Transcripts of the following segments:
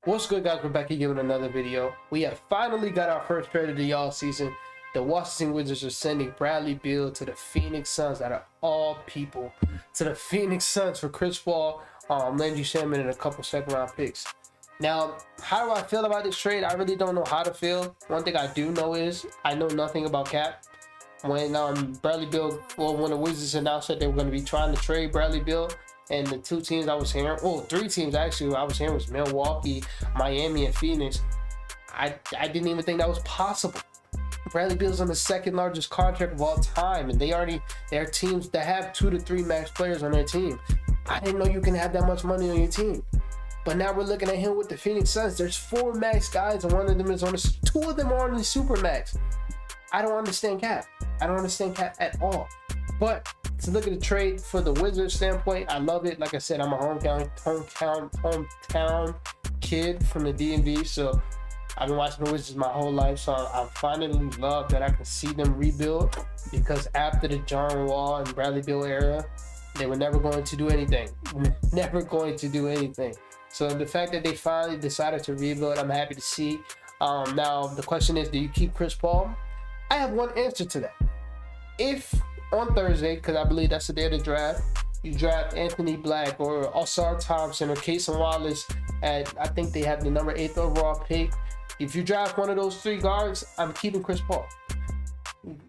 What's good, guys? We're back here with another video. We have finally got our first trade of the all season. The Washington Wizards are sending Bradley Beal to the Phoenix Suns, out of all people, to the Phoenix Suns for Chris Paul, Landry Shaman, and a couple second-round picks. Now, how do I feel about this trade? I really don't know how to feel. One thing I do know is I know nothing about cap. When Bradley Beal, when the Wizards announced that they were going to be trying to trade Bradley Beal, and the two teams I was hearing, well, three teams actually I was hearing was Milwaukee, Miami, and Phoenix. I didn't even think that was possible. Bradley Beal's on the second largest contract of all time, and there are teams that have 2 to 3 max players on their team. I didn't know you can have that much money on your team. But now we're looking at him with the Phoenix Suns. There's 4 max guys, and one of them is on the, 2 of them are on the super max. I don't understand cap. I don't understand cap at all. But to look at the trade for the Wizards standpoint, I love it. Like I said, I'm a hometown kid from the DMV, so I've been watching the Wizards my whole life. So I finally love that I can see them rebuild, because after the John Wall and Bradley Beal era, they were never going to do anything. Never going to do anything. So the fact that they finally decided to rebuild, I'm happy to see. Now the question is, do you keep Chris Paul? I have one answer to that. If on Thursday, because I believe that's the day of the draft, you draft Anthony Black or Osar Thompson or Casey Wallace at, I think they have the number 8th overall pick. If you draft one of those 3 guards, I'm keeping Chris Paul.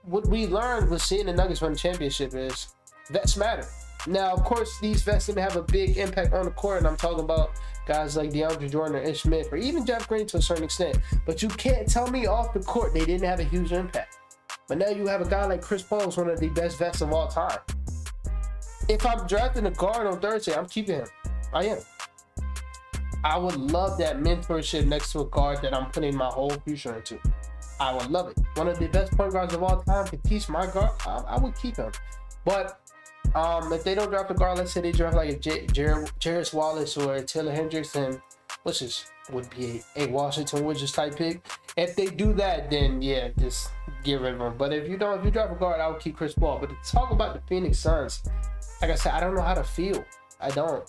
What we learned was seeing the Nuggets win the championship is vets matter. Now, of course, these vets didn't have a big impact on the court, and I'm talking about guys like DeAndre Jordan or Ish Smith or even Jeff Green to a certain extent. But you can't tell me off the court they didn't have a huge impact. But now you have a guy like Chris Paul, who's one of the best vets of all time. If I'm drafting a guard on Thursday, I'm keeping him. I am. I would love that mentorship next to a guard that I'm putting my whole future into. I would love it. One of the best point guards of all time can teach my guard. I would keep him. But if they don't draft a guard, let's say they draft like a Jarris Wallace or Taylor Hendricks, then would be a Washington Wizards type pick. If they do that, then yeah, just get rid of them. But if you draft a guard, I would keep Chris Paul. But to talk about the Phoenix Suns, like I said, I don't know how to feel. I don't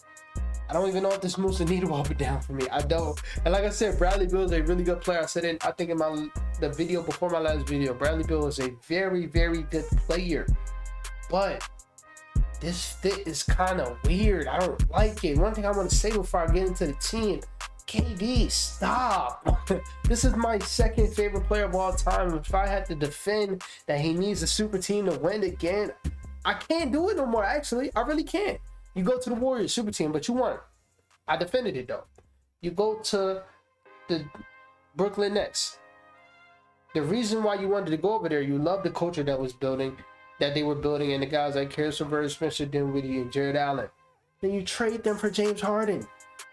even know if this moves the needle up or down for me. I don't. And like I said, Bradley Beal is a really good player. I said it, I think in the video before my last video, Bradley Beal is a very, very good player. But this fit is kind of weird. I don't like it. One thing I want to say before I get into the team, KD, stop. This is my second favorite player of all time. If I had to defend that he needs a super team to win again, I can't do it no more. Actually, I really can't. You go to the Warriors super team, but you won. I defended it though. You go to the Brooklyn Nets. The reason why you wanted to go over there, you love the culture that they were building, and the guys like Caris LeVert, Spencer Dinwiddie, and Jared Allen. Then you trade them for James Harden.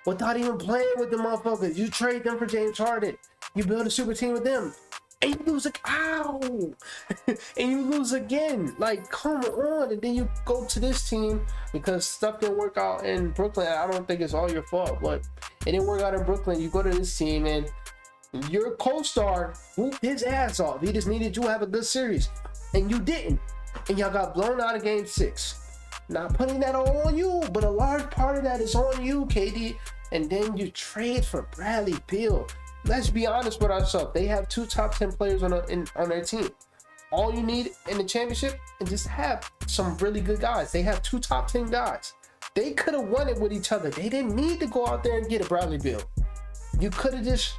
Without even playing with the motherfuckers, you trade them for James Harden. You build a super team with them, and you lose and you lose again. Like, come on. And then you go to this team because stuff didn't work out in Brooklyn. I don't think it's all your fault, but it didn't work out in Brooklyn. You go to this team, and your co-star whooped his ass off. He just needed you to have a good series, and you didn't. And y'all got blown out of game 6. Not putting that all on you, but a large part of that is on you, KD. And then you trade for Bradley Beal. Let's be honest with ourselves. They have 2 top 10 players on their team. All you need in the championship is just have some really good guys. They have 2 top 10 guys. They could have won it with each other. They didn't need to go out there and get a Bradley Beal. You could have just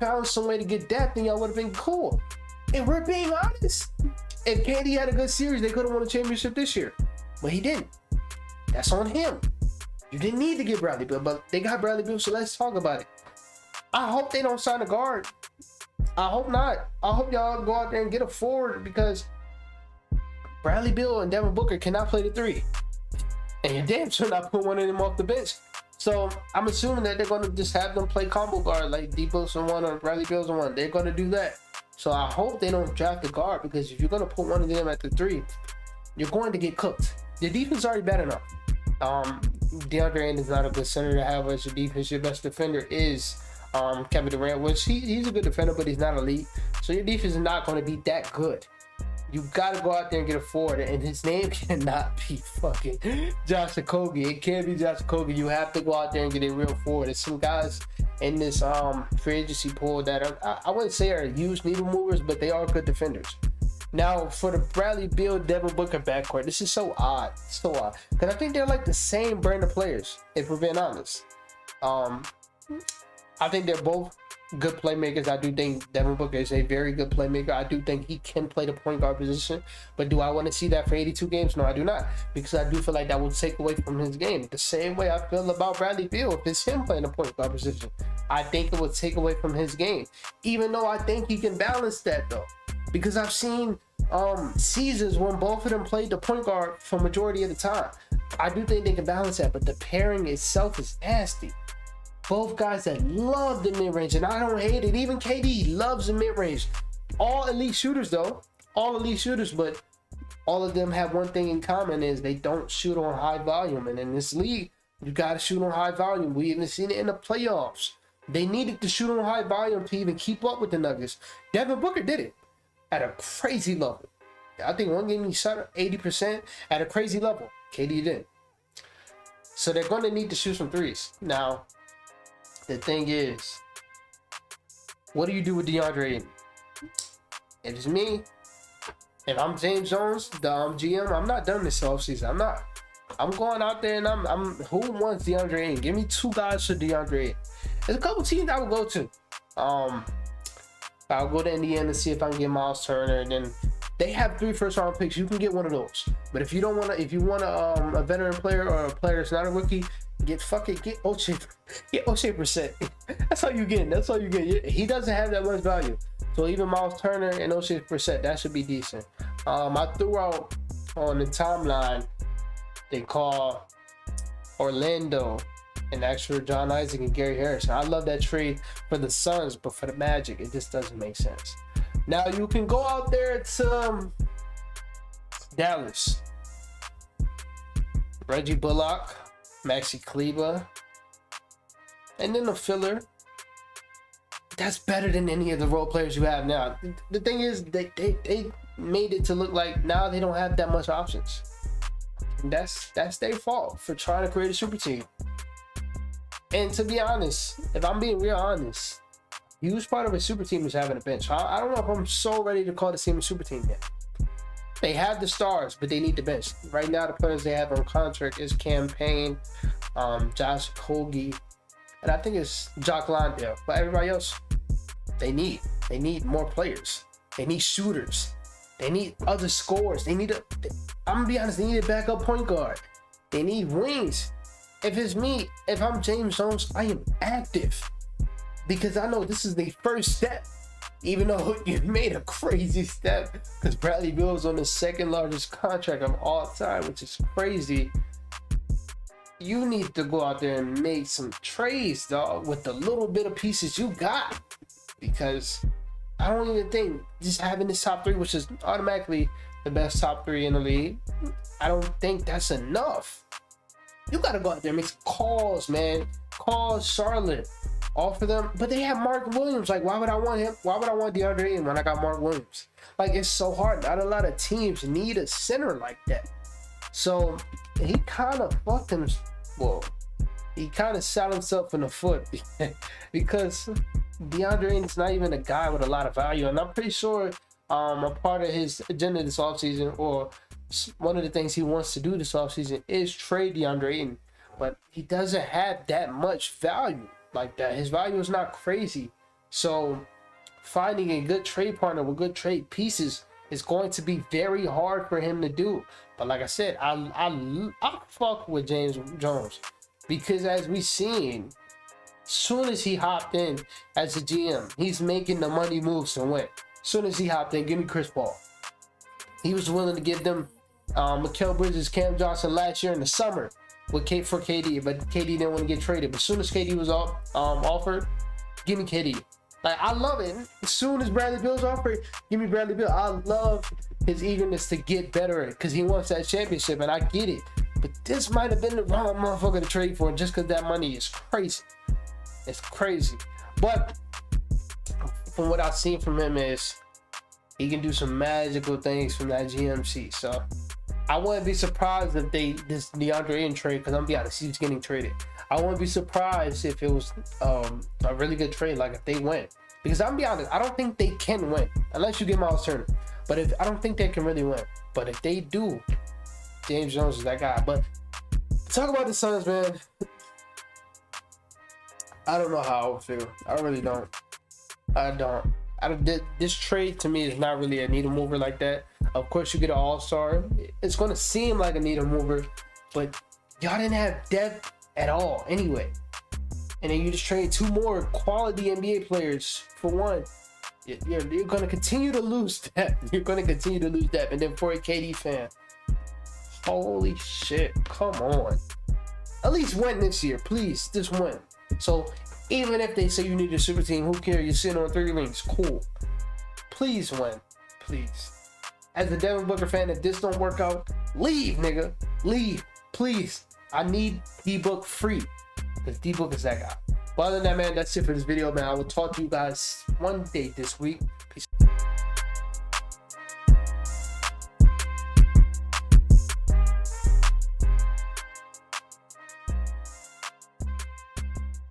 found some way to get depth, and y'all would have been cool. And we're being honest. If KD had a good series, they could have won a championship this year. But he didn't. That's on him. You didn't need to get Bradley Beal, but they got Bradley Beal, so let's talk about it. I hope they don't sign a guard. I hope not. I hope y'all go out there and get a forward, because Bradley Beal and Devin Booker cannot play the 3. And you're damn sure not put one of them off the bench. So I'm assuming that they're going to just have them play combo guard, like D-Book's on 1 or Bradley Beal's on 1. They're going to do that. So I hope they don't draft a guard, because if you're going to put one of them at the 3, you're going to get cooked. The defense is already bad enough. DeAndre Ayton is not a good center to have as your defense. Your best defender is Kevin Durant, which he's a good defender, but he's not elite. So your defense is not going to be that good. You got to go out there and get a forward, and his name cannot be fucking Josh Okogie. It can't be Josh Okogie. You have to go out there and get a real forward. There's some guys in this free agency pool that I wouldn't say are huge needle movers, but they are good defenders. Now, for the Bradley Beal, Devin Booker backcourt, this is so odd. So odd. Because I think they're like the same brand of players, if we're being honest. I think they're both good playmakers. I do think Devin Booker is a very good playmaker. I do think he can play the point guard position. But do I want to see that for 82 games? No, I do not. Because I do feel like that will take away from his game. The same way I feel about Bradley Beal. If it's him playing the point guard position, I think it will take away from his game. Even though I think he can balance that, though. Because I've seen seasons when both of them played the point guard for majority of the time. I do think they can balance that. But the pairing itself is nasty. Both guys that love the mid-range, and I don't hate it. Even KD loves the mid-range. All elite shooters, though. All elite shooters, but all of them have one thing in common is they don't shoot on high volume. And in this league, you got to shoot on high volume. We even seen it in the playoffs. They needed to shoot on high volume to even keep up with the Nuggets. Devin Booker did it at a crazy level. I think one game he shot 80% at a crazy level. KD didn't. So they're going to need to shoot some threes. Now, the thing is, what do you do with DeAndre Ayton? If it's me, if I'm James Jones, the GM, I'm not done this offseason. I'm not. I'm going out there and I'm who wants DeAndre Ayton? Give me 2 guys for DeAndre Ayton. There's a couple teams I would go to. I'll go to Indiana and see if I can get Miles Turner, and then they have 3 first-round picks. You can get one of those. But if you don't want to, if you want a veteran player or a player that's not a rookie, get O'Shea. Get O'Shea percent. That's all you get. That's all you get. He doesn't have that much value. So even Miles Turner and O'Shea percent, that should be decent. I threw out on the timeline, they call Orlando and extra John Isaac and Gary Harris. I love that trade for the Suns, but for the Magic, it just doesn't make sense. Now you can go out there to Dallas. Reggie Bullock, Maxi Kleber, and then a filler. That's better than any of the role players you have now. The thing is, they made it to look like now they don't have that much options. And that's their fault for trying to create a super team. And to be honest, if I'm being real honest, huge part of a super team is having a bench. I don't know if I'm so ready to call the team a super team yet. They have the stars, but they need the bench. Right now, the players they have on contract is Cam Payne, Josh Okogie, and I think it's Jock Landale. But everybody else, they need more players. They need shooters. They need other scorers. I'm gonna be honest, they need a backup point guard. They need wings. If it's me, if I'm James Jones, I am active. Because I know this is the first step. Even though you made a crazy step. Because Bradley Beal is on the second largest contract of all time, which is crazy. You need to go out there and make some trades, dog, with the little bit of pieces you got. Because I don't even think just having this top 3, which is automatically the best top 3 in the league, I don't think that's enough. You got to go out there and make some calls, man. Call Charlotte. Offer them. But they have Mark Williams. Like, why would I want him? Why would I want DeAndre Ayton when I got Mark Williams? Like, it's so hard. Not a lot of teams need a center like that. So, he kind of fucked him. Well, he kind of shot himself in the foot. Because DeAndre Ayton's not even a guy with a lot of value. And I'm pretty sure a part of his agenda this offseason, or one of the things he wants to do this offseason, is trade DeAndre Ayton. But he doesn't have that much value like that. His value is not crazy. So finding a good trade partner with good trade pieces is going to be very hard for him to do. But like I said, I fuck with James Jones. Because as we seen, soon as he hopped in as a GM, he's making the money moves to win. Soon as he hopped in, give me Chris Paul. He was willing to give them Mikal Bridges, Cam Johnson last year in the summer with for KD, but KD didn't want to get traded. But as soon as KD was offered, give me KD. Like, I love it. As soon as Bradley Beal's offered, give me Bradley Beal. I love his eagerness to get better because he wants that championship, and I get it. But this might have been the wrong motherfucker to trade for just because that money is crazy. It's crazy. But from what I've seen from him is He can do some magical things from that GMC. So I wouldn't be surprised if this DeAndre Ayton trade, because I'm gonna be honest, he's getting traded. I wouldn't be surprised if it was a really good trade, like if they win. Because I'm gonna be honest, I don't think they can win unless you get Miles Turner. But I don't think they can really win. But if they do, James Jones is that guy. But talk about the Suns, man. I don't know how I would feel. I really don't. I don't. This trade to me is not really a needle mover like that. Of course, you get an all-star. It's going to seem like a needle mover, but y'all didn't have depth at all anyway. And then you just trade 2 more quality NBA players for 1. You're going to continue to lose depth. You're going to continue to lose depth. And then for a KD fan, holy shit, come on. At least win this year, please. Just win. So even if they say you need a super team, who cares? You're sitting on 3 rings. Cool. Please win. Please. As a Devin Booker fan, if this don't work out, leave, nigga. Leave. Please. I need D-Book free. Because D-Book is that guy. But other than that, man, that's it for this video, man. I will talk to you guys one day this week.